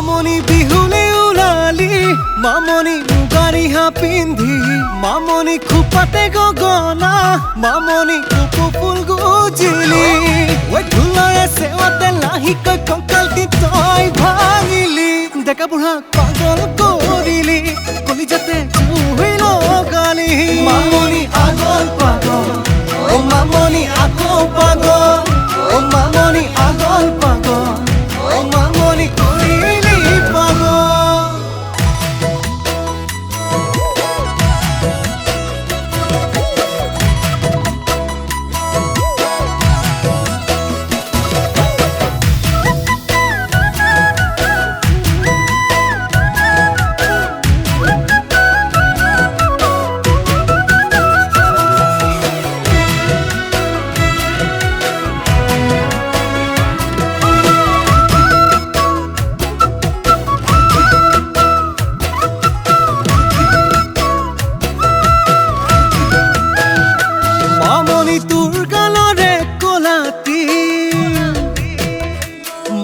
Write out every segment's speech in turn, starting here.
মামনি বিহুলে ওলালি মামনি মুগাৰিহা পিন্ধি মামনি খোপাতে গগনা মামনি কপৌ ফুল গুজিলি ঢোলৰে চেৱাতে লাহিকৈ কঁকালটি তই ভাঙিলি ডেকা বুঢ়া পাগল কৰিলি কলিজাতে জুই লগালি মামনি আগল পাগল অ মামনি আকৌ পাগল অ মামনি আগল পাগল অ মামনি কৰিলি পাগল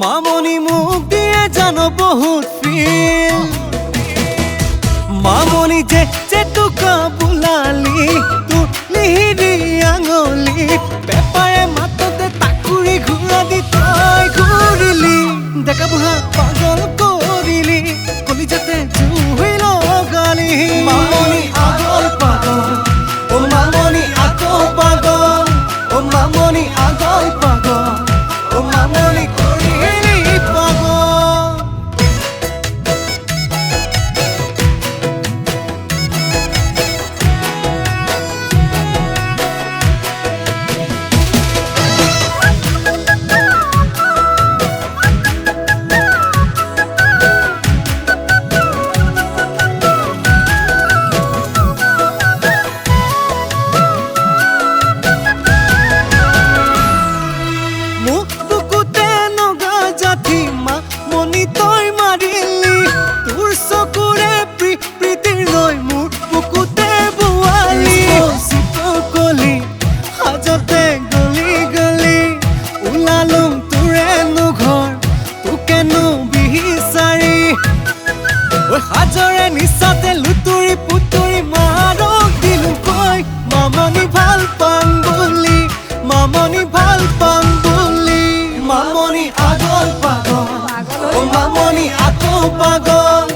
মামনি মুখ দিয়ে জানো বহুত ফিল মামনি যে চেতুকা বুলালি তুলিহি আঙুলি পেপাৰে মাততে তাকুৰি ঘূৰা দি তই ঘূৰিলি ডেকা বুঢ়া পাগল কৰিলি কলিজাতে জুই লগালি মামনি আগল পাগল অ মামনি আকৌ পাগল অ মামনি আগল পাগল অ মামনি হাজৰে নিচাতে লুতুৰি পুতুৰি মাৰক দিলো কৈ মামনি ভাল পাং বুলি মামনি ভাল পাং বুলি মামনি আগল পাগল অ মামনি আকৌ পাগল